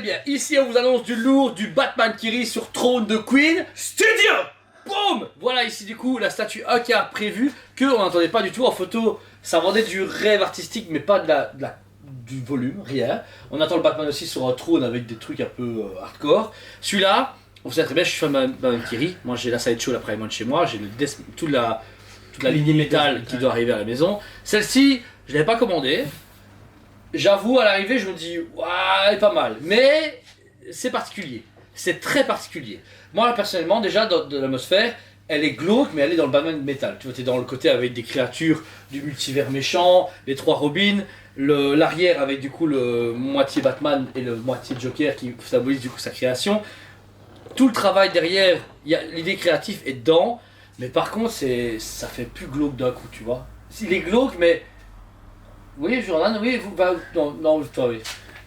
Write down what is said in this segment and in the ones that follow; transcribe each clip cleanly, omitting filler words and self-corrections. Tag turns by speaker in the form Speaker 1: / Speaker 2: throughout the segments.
Speaker 1: bien, ici on vous annonce du lourd, du Batman Kiri sur trône de Queen Studio. Boum. Voilà ici du coup la statue A4 prévue, qu'on n'entendait pas du tout en photo. Ça vendait du rêve artistique mais pas du volume, rien. On attend le Batman aussi sur un trône avec des trucs un peu hardcore. Celui-là, vous savez très bien, je suis fan de Batman Kiri. Moi j'ai la sideshow la Prime de chez moi, j'ai toute la lignée métal qui doit arriver à la maison. Celle-ci, je l'avais pas commandée. J'avoue, à l'arrivée, je me dis, ouais, elle est pas mal. Mais c'est particulier. C'est très particulier. Moi, personnellement, déjà, dans l'atmosphère, elle est glauque, mais elle est dans le Batman métal. Tu vois, t'es dans le côté avec des créatures du multivers méchant, les 3 Robins, l'arrière avec du coup le moitié Batman et le moitié Joker qui symbolise du coup sa création. Tout le travail derrière, l'idée créative est dedans, mais par contre, ça fait plus glauque d'un coup, tu vois. Il est glauque, mais... Oui, Jordan, oui, vous... Bah, non, toi, oui.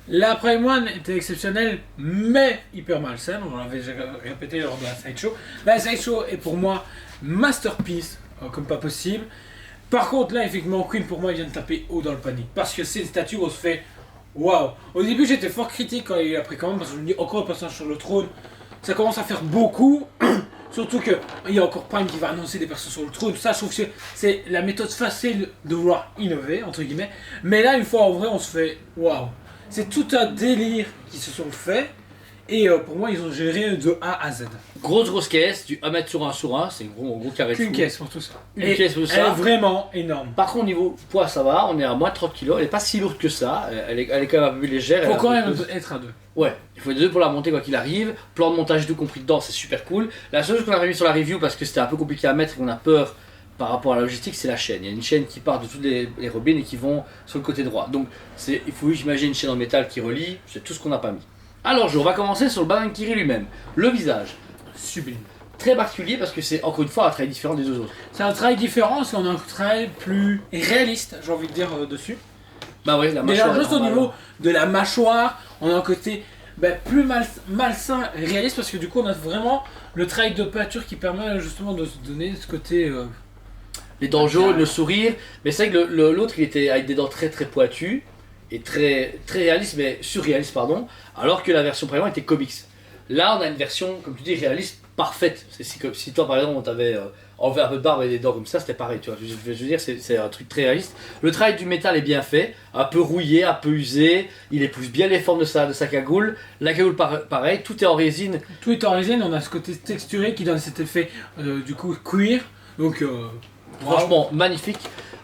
Speaker 2: La Prime One était exceptionnelle, mais hyper malsaine, on l'avait déjà répété lors de la Sideshow. La Sideshow est pour moi masterpiece, comme pas possible. Par contre, là, effectivement, Queen, pour moi, il vient de taper haut dans le panier. Parce que c'est une statue où on se fait waouh. Au début, j'étais fort critique quand il y a eu la précommande, parce que je me dis, encore un passage sur le trône, ça commence à faire beaucoup. Surtout qu'il y a encore Prime qui va annoncer des personnes sur le trône. Ça, je trouve que c'est la méthode facile de vouloir innover, entre guillemets. Mais là, une fois en vrai, on se fait waouh. C'est tout un délire qui se sont faits. Et pour moi, ils ont géré de A à Z.
Speaker 1: Grosse caisse, du 1 mètre sur 1, c'est un gros carré de fou.
Speaker 2: Une caisse pour tout ça.
Speaker 1: Une caisse pour ça.
Speaker 2: Elle est vraiment énorme.
Speaker 1: Par contre, niveau poids, ça va, on est à moins de 30 kg, elle est pas si lourde que ça, elle est quand même un peu plus légère.
Speaker 2: Il faut quand même être à 2.
Speaker 1: Ouais, il faut être 2 pour la monter quoi qu'il arrive. Plan de montage tout compris dedans, c'est super cool. La seule chose qu'on avait mis sur la review, parce que c'était un peu compliqué à mettre et qu'on a peur par rapport à la logistique, c'est la chaîne. Il y a une chaîne qui part de toutes les Robins et qui vont sur le côté droit. Donc il faut imaginer une chaîne en métal qui relie, c'est tout ce qu'on n'a pas mis. Alors, on va commencer sur le Batman Kiri lui-même. Le visage.
Speaker 2: Sublime.
Speaker 1: Très particulier parce que c'est encore une fois un travail différent des deux autres.
Speaker 2: C'est un travail différent parce qu'on a un travail plus réaliste, j'ai envie de dire, dessus.
Speaker 1: Bah ouais, la mâchoire.
Speaker 2: Déjà, juste au niveau de la mâchoire, on a un côté plus malsain et réaliste parce que du coup, on a vraiment le travail de peinture qui permet justement de se donner ce côté.
Speaker 1: Les dents jaunes, le sourire. Mais c'est vrai que l'autre, il était avec des dents très pointues et très réaliste, mais surréaliste, pardon, alors que la version Prime était comics. Là, on a une version, comme tu dis, réaliste, parfaite. Si toi, par exemple, on t'avait enlevé un peu de barbe et des dents comme ça, c'était pareil, tu vois. Je veux dire, c'est un truc très réaliste. Le travail du métal est bien fait, un peu rouillé, un peu usé, il épouse bien les formes de sa cagoule. La cagoule, pareil, tout est en résine.
Speaker 2: Tout est en résine, on a ce côté texturé qui donne cet effet, du coup, cuir. Donc,
Speaker 1: franchement, magnifique.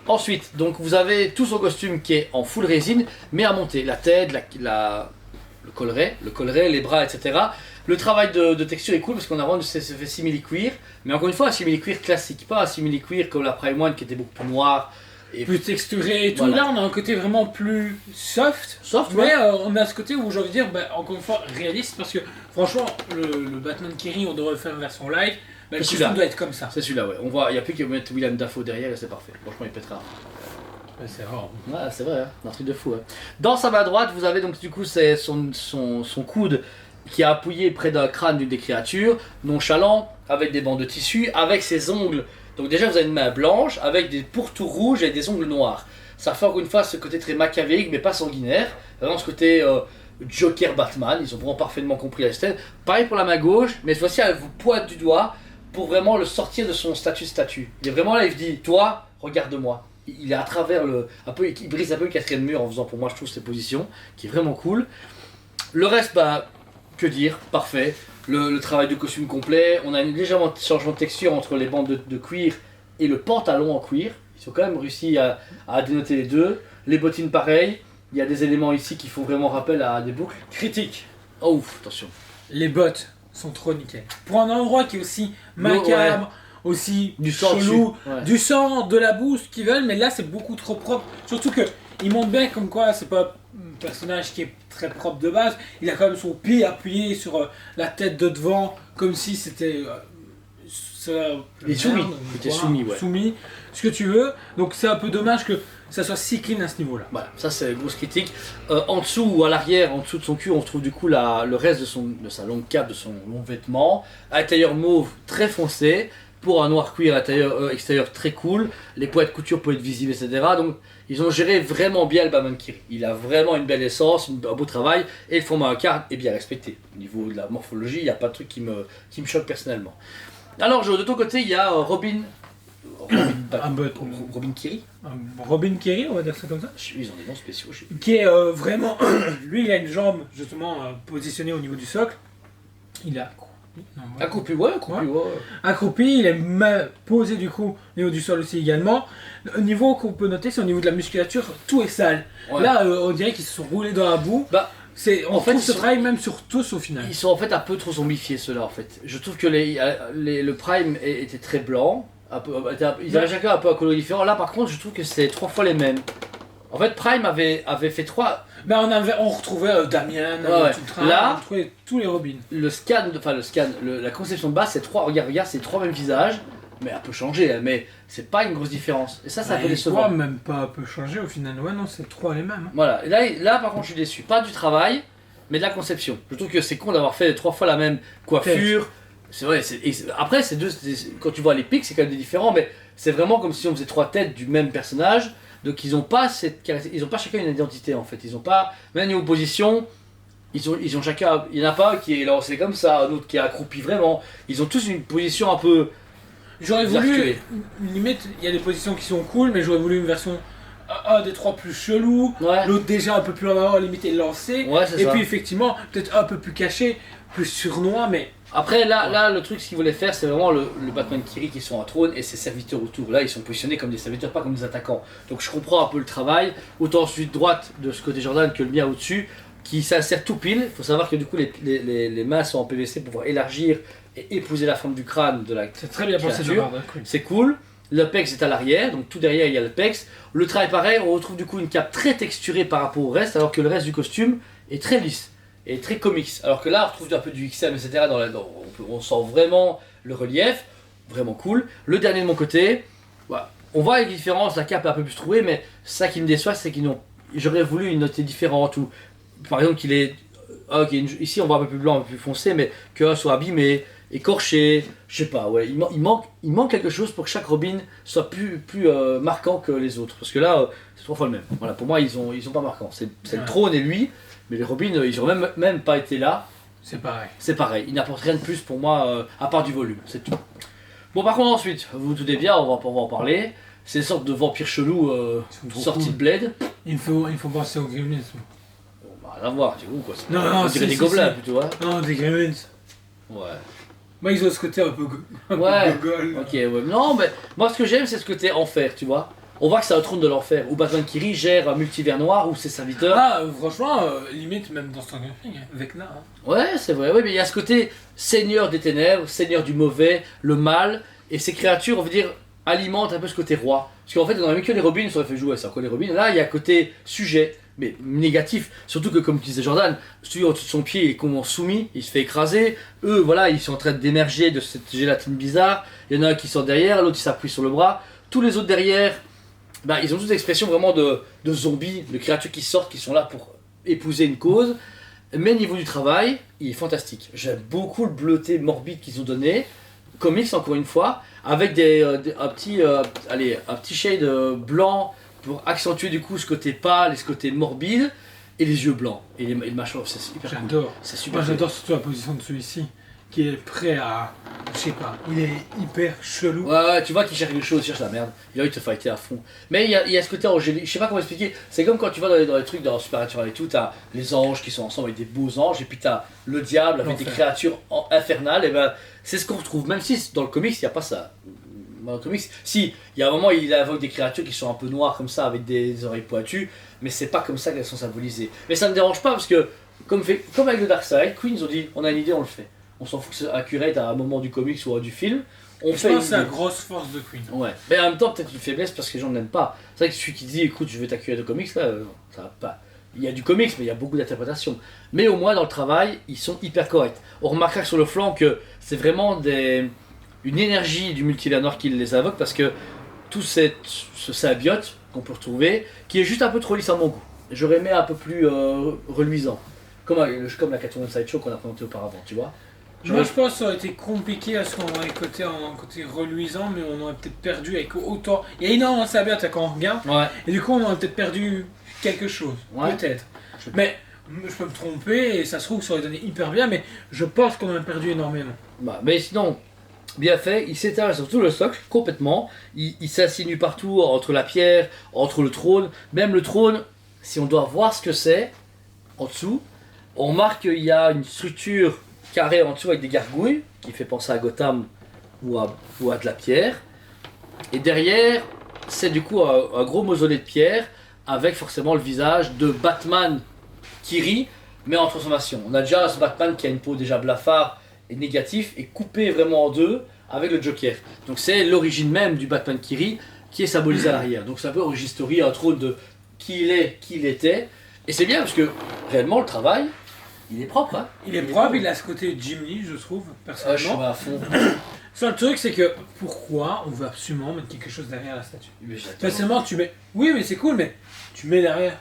Speaker 1: Ensuite, donc vous avez tout son costume qui est en full résine, mais à monter. La tête, le collet, les bras, etc. Le travail de texture est cool parce qu'on a vraiment ce fait simili-cuir, mais encore une fois un simili-cuir classique, pas un simili-cuir comme la Prime One qui était beaucoup plus noire. Et
Speaker 2: plus texturé et tout.
Speaker 1: Voilà.
Speaker 2: Là, on a un côté vraiment plus soft. Mais
Speaker 1: ouais.
Speaker 2: On a ce côté où j'ai envie de dire, encore une fois, réaliste parce que franchement, le Batman Kiri, on devrait faire une version live. Le costume doit être comme ça.
Speaker 1: C'est celui-là, ouais. On voit, il n'y a plus qu'à mettre William Dafoe derrière et c'est parfait. Franchement, il pètera.
Speaker 2: C'est rare.
Speaker 1: Ouais, c'est vrai, hein. Un truc de fou. Hein. Dans sa main droite, vous avez donc du coup c'est son coude qui est appuyé près d'un crâne d'une des créatures, nonchalant, avec des bandes de tissu, avec ses ongles. Donc déjà, vous avez une main blanche avec des pourtours rouges et des ongles noirs. Ça fait encore une fois ce côté très machiavélique, mais pas sanguinaire. Vraiment ce côté Joker Batman. Ils ont vraiment parfaitement compris la stèle. Pareil pour la main gauche, mais cette fois-ci, elle vous pointe du doigt pour vraiment le sortir de son statut. Il est vraiment là, il vous dit, toi, regarde-moi. Il est à travers il brise un peu le quatrième mur en faisant pour moi, je trouve, cette position, qui est vraiment cool. Le reste, que dire, parfait. Le travail de costume complet. On a un légèrement changement de texture entre les bandes de cuir et le pantalon en cuir. Ils ont quand même réussi à dénoter les deux. Les bottines, pareil. Il y a des éléments ici qui font vraiment rappel à des boucles.
Speaker 2: Critique.
Speaker 1: Oh, attention.
Speaker 2: Les bottes sont trop nickel. Pour un endroit qui est aussi macabre, aussi
Speaker 1: du sang
Speaker 2: chelou,
Speaker 1: ouais.
Speaker 2: Du sang, de la boue, ce qu'ils veulent, mais là c'est beaucoup trop propre. Surtout que il montre bien comme quoi c'est pas un personnage qui est très propre de base. Il a quand même son pied appuyé sur la tête de devant, comme si c'était
Speaker 1: il est soumis. Il était soumis, ouais.
Speaker 2: Soumis, ce que tu veux. Donc c'est un peu dommage que ça soit si clean à ce niveau-là.
Speaker 1: Voilà, ça c'est une grosse critique. En dessous ou à l'arrière, en dessous de son cul, on retrouve du coup le reste de sa longue cape, de son long vêtement. À l'intérieur mauve très foncé. pour un noir cuir extérieur très cool, les points de couture peuvent être visibles, etc. Donc ils ont géré vraiment bien le Batman Kiri. Il a vraiment une belle essence, un beau travail, et le format A4 est bien respecté. Au niveau de la morphologie, il n'y a pas de truc qui me choque personnellement. Alors de ton côté, il y a Robin Kiri.
Speaker 2: Robin Kiri, on va dire ça comme ça.
Speaker 1: Ils ont des noms spéciaux.
Speaker 2: Qui est vraiment... Lui, il a une jambe, justement, positionnée au niveau du socle. Il a...
Speaker 1: Accroupi,
Speaker 2: accroupi, il est posé du coup au niveau du sol aussi également. Au niveau qu'on peut noter, c'est au niveau de la musculature, tout est sale. Ouais. Là, on dirait qu'ils se sont roulés dans la boue. On trouve ce travail même sur tous au final.
Speaker 1: Ils sont en fait un peu trop zombifiés ceux-là en fait. Je trouve que le Prime était très blanc. Ils avaient chacun un peu un color différent. Là par contre, je trouve que c'est 3 fois les mêmes. En fait, Prime avait fait 3.
Speaker 2: On retrouvait Damien,
Speaker 1: là,
Speaker 2: on retrouvait tous les Robins.
Speaker 1: La conception de base, c'est 3. Regarde, c'est 3 mêmes visages, mais un peu changé, hein, mais c'est pas une grosse différence. Et ça, c'est un peu décevant.
Speaker 2: Même pas un peu changé au final. Ouais, non, c'est 3 les mêmes.
Speaker 1: Voilà. Et là, par contre, je suis déçu. Pas du travail, mais de la conception. Je trouve que c'est con d'avoir fait 3 fois la même coiffure. C'est vrai. Après, quand tu vois les pics, c'est quand même des différents, mais c'est vraiment comme si on faisait 3 têtes du même personnage. Donc ils n'ont pas chacun une identité en fait. Ils ont pas, même niveau position, ils ont chacun, il n'y en a pas un qui est lancé comme ça, un autre qui est accroupi vraiment. Ils ont tous une position un peu.
Speaker 2: J'aurais voulu, limite, il y a des positions qui sont cool, mais j'aurais voulu une version un des 3 plus chelou, l'autre déjà un peu plus en avant, limité lancé, et puis effectivement peut-être un peu plus caché, plus surnois, mais.
Speaker 1: Après là le truc ce qu'ils voulaient faire c'est vraiment le Batman Kiri qui sont à trône et ses serviteurs autour. Là ils sont positionnés comme des serviteurs, pas comme des attaquants. Donc je comprends un peu le travail, autant ensuite droite de ce côté Jordan que le mien au-dessus, qui s'insère tout pile. Il faut savoir que du coup les mains sont en PVC pour pouvoir élargir et épouser la forme du crâne de la
Speaker 2: C'est très bien pensé de part,
Speaker 1: c'est cool. Le pex est à l'arrière, donc tout derrière il y a le pex. Le travail pareil, on retrouve du coup une cape très texturée par rapport au reste, alors que le reste du costume est très lisse. Et très comics, alors que là on retrouve un peu du XM, etc. On sent vraiment le relief, vraiment cool. Le dernier de mon côté, on voit les différences, la cape est un peu plus trouée, mais ça qui me déçoit, c'est j'aurais voulu une note différente. Ou, par exemple, ici on voit un peu plus blanc, un peu plus foncé, mais qu'un soit abîmé, écorché, je sais pas, il manque quelque chose pour que chaque Robin soit plus marquant que les autres. Parce que là, c'est 3 fois le même. Voilà, pour moi, ils sont pas marquants. C'est le trône et lui. Mais les Robins, ils n'ont même pas été là.
Speaker 2: C'est pareil.
Speaker 1: C'est pareil. Ils n'apportent rien de plus pour moi, à part du volume. C'est tout. Bon, par contre, ensuite, vous vous doutez bien, on va en parler. C'est une sorte de vampire chelou sorti de Blade.
Speaker 2: Il faut penser aux Gremlins.
Speaker 1: Bon, rien à voir, c'est où quoi.
Speaker 2: Non,
Speaker 1: on dirait des gobelins plutôt. Hein.
Speaker 2: Non, des Gremlins.
Speaker 1: Ouais.
Speaker 2: Moi, ils ont ce côté un peu
Speaker 1: gogol. Ok, ouais. Non, mais moi, ce que j'aime, c'est ce côté enfer, tu vois. On voit que c'est un trône de l'enfer, où Batman Kiri gère un multivers noir, où ses serviteurs...
Speaker 2: franchement, limite même dans Stranger Things, Vecna. Hein.
Speaker 1: Ouais, c'est vrai, mais il y a ce côté seigneur des ténèbres, seigneur du mauvais, le mal, et ces créatures, on veut dire, alimentent un peu ce côté roi. Parce qu'en fait, on aurait mis que les Robins, ça aurait fait jouer, c'est encore les Robins. Là, il y a côté sujet, mais négatif, surtout que, comme disait Jordan, celui au-dessus de son pied, il est complètement soumis, il se fait écraser. Eux, voilà, ils sont en train d'émerger de cette gélatine bizarre. Il y en a un qui sort derrière, l'autre il s'appuie sur le bras. Tous les autres derrière... ils ont toutes l'expression vraiment de zombies, de créatures qui sortent, qui sont là pour épouser une cause. Mais niveau du travail, il est fantastique. J'aime beaucoup le bleuté morbide qu'ils ont donné. Comics, encore une fois, avec un petit shade blanc pour accentuer du coup ce côté pâle et ce côté morbide. Et les yeux blancs. Et le machin, c'est super cool.
Speaker 2: J'adore.
Speaker 1: C'est super
Speaker 2: Moi, j'adore surtout la position de celui-ci. Qui est prêt à... Je sais pas, il est hyper chelou.
Speaker 1: Ouais, tu vois qu'il cherche quelque chose, il cherche la merde. Il a envie de te fighter à fond. Mais il y a ce côté angélique, je sais pas comment expliquer. C'est comme quand tu vas dans les trucs dans Supernatural et tout, t'as les anges qui sont ensemble avec des beaux anges, et puis t'as le diable avec des créatures infernales, et c'est ce qu'on retrouve. Même si dans le comics, il n'y a pas ça. Dans le comics, si, il y a un moment il invoque des créatures qui sont un peu noires comme ça, avec des oreilles pointues, mais c'est pas comme ça qu'elles sont symbolisées. Mais ça me dérange pas parce que, comme avec le Darkseid, Queen, ils ont dit, on a une idée, on le fait. On s'en fout que c'est accurate à un moment du comics ou du film.
Speaker 2: Je pense que c'est la grosse force de Queen.
Speaker 1: Ouais. Mais en même temps, peut-être une faiblesse parce que les gens ne l'aiment pas. C'est vrai que celui qui dit écoute, je vais t'accurater de comics, là, ça va pas. Il y a du comics, mais il y a beaucoup d'interprétations. Mais au moins, dans le travail, ils sont hyper corrects. On remarquera sur le flanc que c'est vraiment une énergie du multivers noir qui les invoque parce que tout ce symbiote qu'on peut retrouver, qui est juste un peu trop lisse à mon goût. J'aurais aimé un peu plus reluisant. Comme la Catwoman Sideshow qu'on a présenté auparavant, tu vois.
Speaker 2: Moi je pense que ça aurait été compliqué parce qu'on aurait un côté reluisant, mais on aurait peut-être perdu avec autant. Il y a énormément de saber quand on regarde,
Speaker 1: Ouais.
Speaker 2: et du coup on aurait peut-être perdu quelque chose.
Speaker 1: Ouais.
Speaker 2: Peut-être. Mais je peux me tromper et ça se trouve que ça aurait donné hyper bien, mais je pense qu'on a perdu énormément.
Speaker 1: Bah, mais sinon, bien fait, il s'étale sur tout le socle, complètement. Il s'insinue partout, entre la pierre, entre le trône. Même le trône, si on doit voir ce que c'est, en dessous, on remarque qu'il y a une structure carrée en dessous avec des gargouilles, qui fait penser à Gotham ou à de la pierre. Et derrière, c'est du coup un gros mausolée de pierre, avec forcément le visage de Batman qui rit, mais en transformation. On a déjà ce Batman qui a une peau déjà blafard et négatif, et coupé vraiment en deux avec le Joker. Donc c'est l'origine même du Batman qui rit, qui est symbolisé à l'arrière. Donc c'est un peu origin story, un trône de qui il est, qui il était. Et c'est bien parce que réellement le travail, il est propre. Hein.
Speaker 2: Il est propre, il a ce côté Jim Lee, je trouve,
Speaker 1: Je suis
Speaker 2: personnellement.
Speaker 1: à fond.
Speaker 2: Seul truc, c'est que pourquoi on veut absolument mettre quelque chose derrière la statue?
Speaker 1: Mais j'adore.
Speaker 2: Facilement, tu mets. Oui, mais c'est cool, mais tu mets derrière.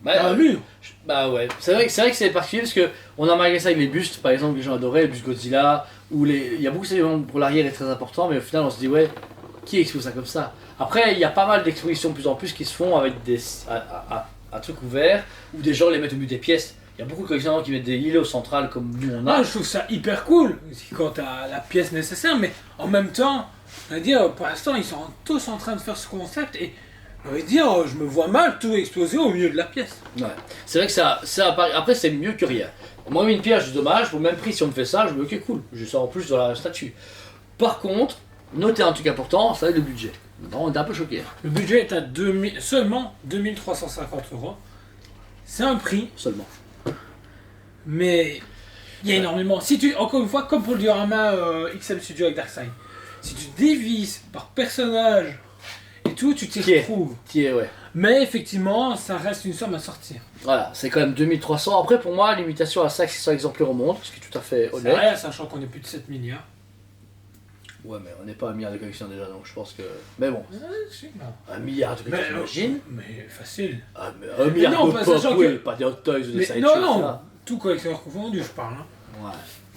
Speaker 1: Bah,
Speaker 2: Un mur.
Speaker 1: bah ouais, c'est vrai que c'est particulier parce que on a remarqué ça avec les bustes, par exemple, les gens adoraient le buste Godzilla, ou il y a beaucoup de éléments pour l'arrière est très important, mais au final on se dit ouais, qui expose ça comme ça? Après, il y a pas mal d'expositions de plus en plus qui se font avec des à trucs ouverts, où des gens les mettent au milieu des pièces. Il y a beaucoup de collectionneurs qui mettent des îlots centrales comme nous on a.
Speaker 2: Ah, je trouve ça hyper cool quand t'as la pièce nécessaire, mais en même temps, on va dire, pour l'instant, ils sont tous en train de faire ce concept et on va dire, je me vois mal tout exploser au milieu de la pièce.
Speaker 1: Ouais. C'est vrai que ça apparaît. Après, c'est mieux que rien. Moi, une pierre, je dis dommage, pour le même prix, si on me fait ça, je me dis ok, cool, je sors en plus dans la statue. Par contre, notez un truc important, ça va être le budget. Non, on est un peu choqués.
Speaker 2: Le budget est à seulement 2350 €. C'est un prix,
Speaker 1: Seulement.
Speaker 2: mais il y a énormément. Si tu, encore une fois, comme pour le diorama XM Studio avec Darkseid, si tu divises par personnage et tout, tu t'y retrouves.
Speaker 1: Ouais.
Speaker 2: Mais effectivement, ça reste une somme à sortir.
Speaker 1: Voilà, c'est quand même 2300. Après, pour moi, limitation à 500 exemplaires au monde, ce qui est tout à fait
Speaker 2: C'est
Speaker 1: honnête.
Speaker 2: rien, sachant qu'on est plus de 7 milliards.
Speaker 1: Ouais, mais on n'est pas un milliard de collections déjà, donc je pense que. Mais bon,
Speaker 2: Si, non.
Speaker 1: un milliard de collections, j'imagine.
Speaker 2: Mais facile.
Speaker 1: Ah, mais un milliard
Speaker 2: non,
Speaker 1: de
Speaker 2: pas
Speaker 1: pop,
Speaker 2: sachant
Speaker 1: oui,
Speaker 2: que-
Speaker 1: pas des hot toys ou des
Speaker 2: Mais
Speaker 1: sideshows,
Speaker 2: non,
Speaker 1: ça.
Speaker 2: tout collectionneur confondu, je parle. Hein.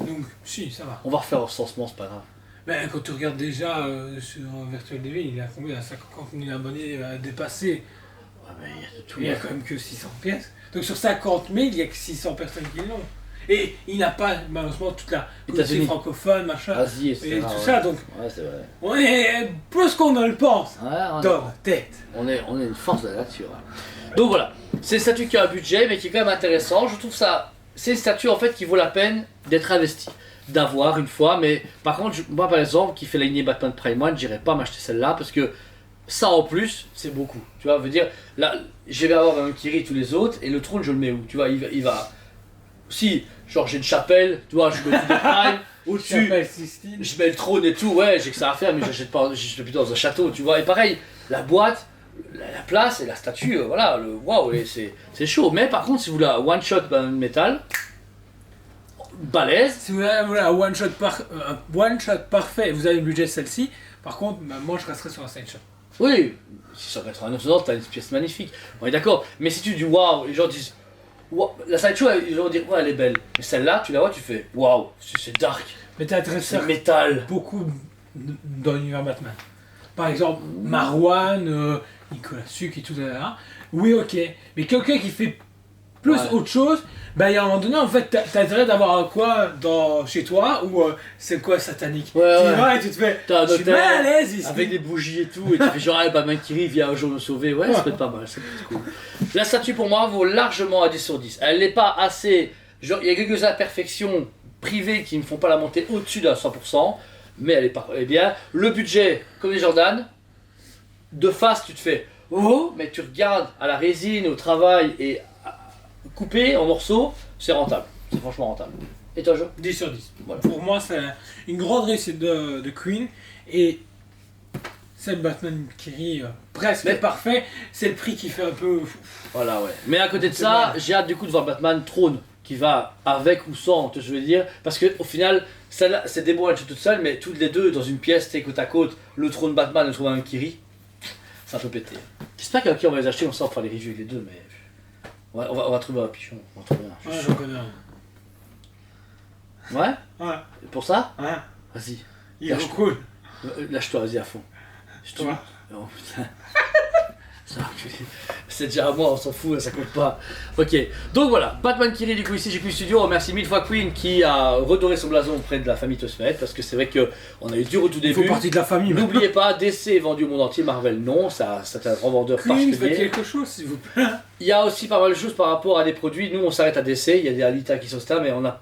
Speaker 1: Ouais.
Speaker 2: Donc, si, ça va.
Speaker 1: On va refaire un recensement, c'est pas grave.
Speaker 2: Mais quand tu regardes déjà sur Virtual TV, il a combien? Il a 50 000 abonnés à dépasser.
Speaker 1: Ouais, mais il y a de tout.
Speaker 2: Il n'y a quand même que 600 pièces. Donc sur 50 000, il n'y a que 600 personnes qui l'ont. Et il n'a pas, malheureusement, toute la communauté
Speaker 1: États-Unis.
Speaker 2: francophone, machin,
Speaker 1: Asie,
Speaker 2: et
Speaker 1: etc.
Speaker 2: tout
Speaker 1: ouais.
Speaker 2: ça. Donc,
Speaker 1: Ouais, c'est vrai.
Speaker 2: on est plus qu'on ne le pense.
Speaker 1: Ouais,
Speaker 2: Dans la tête.
Speaker 1: on est une force de la nature. hein. Donc voilà, c'est une statue qui a un budget, mais qui est quand même intéressant. Je trouve ça. C'est une statue en fait qui vaut la peine d'être investie, d'avoir une fois. Mais par contre, moi par exemple, qui fait la lignée Batman Prime 1, je n'irais pas m'acheter celle-là parce que ça en plus, c'est beaucoup. Tu vois, veut dire, là, je vais avoir un Kiri tous les autres et le trône, je le mets où? Tu vois, il va. Si, genre j'ai une chapelle, tu vois, je mets tout le Prime, au-dessus,
Speaker 2: Chapelle Sistine.
Speaker 1: je mets le trône et tout, ouais, j'ai que ça à faire, mais j'achète pas, je plutôt dans un château, tu vois. Et pareil, la boîte, la place et la statue, voilà, le waouh, et c'est chaud. Mais par contre, si vous voulez un one shot métal, balèze,
Speaker 2: Si vous voulez un one shot parfait, vous avez le budget de celle-ci. Par contre, bah, moi je resterai sur un side shot.
Speaker 1: oui, 689 $, t'as une pièce magnifique, on est d'accord. Mais si tu dis waouh, les gens disent, waouh, la sideshow, ils vont dire, ouais, elle est belle. Mais celle-là, tu la vois, tu fais, waouh, c'est dark,
Speaker 2: Mais t'as intérêt à
Speaker 1: c'est
Speaker 2: faire
Speaker 1: métal.
Speaker 2: beaucoup dans l'univers Batman. Par exemple, Marwan, Nicolas Suc et tout ça. Oui, ok. Mais quelqu'un qui fait plus
Speaker 1: Ouais.
Speaker 2: autre chose, bah, il y a un moment donné, en fait, t'as intérêt d'avoir un coin chez toi où c'est quoi satanique.
Speaker 1: Ouais,
Speaker 2: tu y
Speaker 1: ouais.
Speaker 2: vas et tu te fais.
Speaker 1: T'as un
Speaker 2: Je suis
Speaker 1: hôtel,
Speaker 2: mal à l'aise ici.
Speaker 1: avec des bougies et tout, et tu fais genre, ah, Batman Kiri vient un jour me sauver, ouais, ça peut être pas mal, c'est cool. La statue pour moi vaut largement à 10 sur 10. Elle n'est pas assez. Genre, il y a quelques imperfections privées qui ne font pas la montée au-dessus d'un 100%, mais elle est bien. Le budget, comme les Jordan, de face tu te fais oh, mais tu regardes à la résine, au travail et coupé en morceaux, c'est rentable. C'est franchement rentable. Et toi, Jo?
Speaker 2: 10 sur 10.
Speaker 1: Voilà.
Speaker 2: Pour moi, c'est une grande réussite de Queen. Et cette Batman Kiri, presque
Speaker 1: Mais-
Speaker 2: parfait, c'est le prix qui fait un peu.
Speaker 1: Voilà, ouais. Mais à côté de
Speaker 2: C'est
Speaker 1: ça,
Speaker 2: bien.
Speaker 1: j'ai hâte du coup de voir Batman Trône qui va avec ou sans, tu vois ce que je veux dire. Parce que au final, celle-là, c'est des boîtes toutes seules, mais toutes les deux dans une pièce, t'es côte à côte, le trône Batman et le trône Batman Kiri, ça peut péter. J'espère qu'à qui on va les acheter, on va faire les reviews avec les deux, mais on va trouver un pichon. On va trouver un
Speaker 2: Ouais,
Speaker 1: pichon.
Speaker 2: j'en connais un.
Speaker 1: Ouais.
Speaker 2: Ouais.
Speaker 1: Pour ça,
Speaker 2: Ouais.
Speaker 1: vas-y.
Speaker 2: Il est cool.
Speaker 1: Lâche-toi, vas-y à fond. Je te...
Speaker 2: Toi.
Speaker 1: Oh putain. Ça, c'est déjà à moi, on s'en fout, ça compte pas. Ok, donc voilà, Batman qui rit du coup ici, j'ai plus studio. On remercie mille fois Queen qui a redoré son blason auprès de la famille Tosmet parce que c'est vrai qu'on a eu dur au tout
Speaker 2: Il faut
Speaker 1: début.
Speaker 2: partie de la famille.
Speaker 1: N'oubliez pas, DC est vendu au monde entier, Marvel non, ça c'est un revendeur
Speaker 2: Queen, faites
Speaker 1: particulier.
Speaker 2: quelque chose s'il vous plaît.
Speaker 1: Il y a aussi pas mal de choses par rapport à des produits. Nous on s'arrête à DC, il y a des Alita qui sont stars, mais on n'a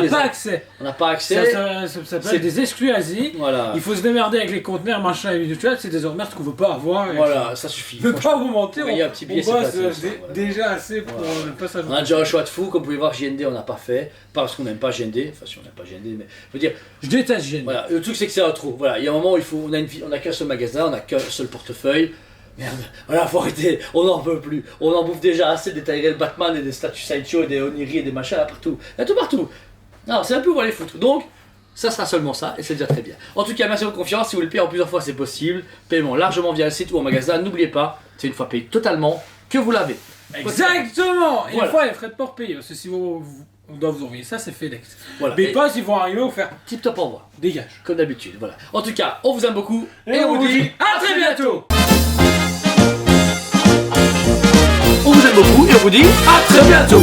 Speaker 2: pas accès.
Speaker 1: On n'a pas accès.
Speaker 2: Ça
Speaker 1: C'est-
Speaker 2: s'appelle des exclus Asie.
Speaker 1: Voilà,
Speaker 2: Il faut se démerder avec les conteneurs, machin et virtuel, c'est des emmerdes qu'on veut pas avoir. et
Speaker 1: voilà, ça suffit.
Speaker 2: Je veux pas vous mentir,
Speaker 1: il y a un petit billet,
Speaker 2: on
Speaker 1: c'est
Speaker 2: bosse
Speaker 1: passé, ça, voilà.
Speaker 2: déjà assez pour
Speaker 1: Voilà.
Speaker 2: ne pas s'ajouter.
Speaker 1: On a déjà un choix de fou, comme vous pouvez voir, JND on n'a pas fait, pas parce qu'on n'aime pas JND, enfin si on n'aime pas JND, mais je veux dire,
Speaker 2: Je déteste Gêne.
Speaker 1: voilà, le truc c'est que c'est un trou, voilà, il y a un moment où on a qu'un seul magasin, on a qu'un seul portefeuille, merde, voilà, faut arrêter, on n'en peut plus, on en bouffe déjà assez des Tyrell Batman et des statues Sideshow et des Oniri et des machins là partout, il y a tout partout, non, c'est un peu où aller foutre, donc ça sera seulement ça et c'est déjà très bien. En tout cas, merci de votre confiance, si vous voulez le payer en plusieurs fois c'est possible, paiement largement via le site ou en magasin, n'oubliez pas, c'est une fois payé totalement que vous l'avez.
Speaker 2: Exactement. Et
Speaker 1: Voilà.
Speaker 2: une fois, les frais de port payés, parce que si on doit vous envoyer ça, c'est FedEx.
Speaker 1: Voilà,
Speaker 2: Mais
Speaker 1: et
Speaker 2: pas s'ils vont arriver au faire
Speaker 1: tip top au revoir,
Speaker 2: dégage.
Speaker 1: comme d'habitude, voilà. En tout cas, on vous aime beaucoup
Speaker 2: Et on vous dit à très bientôt.
Speaker 1: On vous aime beaucoup et on vous dit à très bientôt.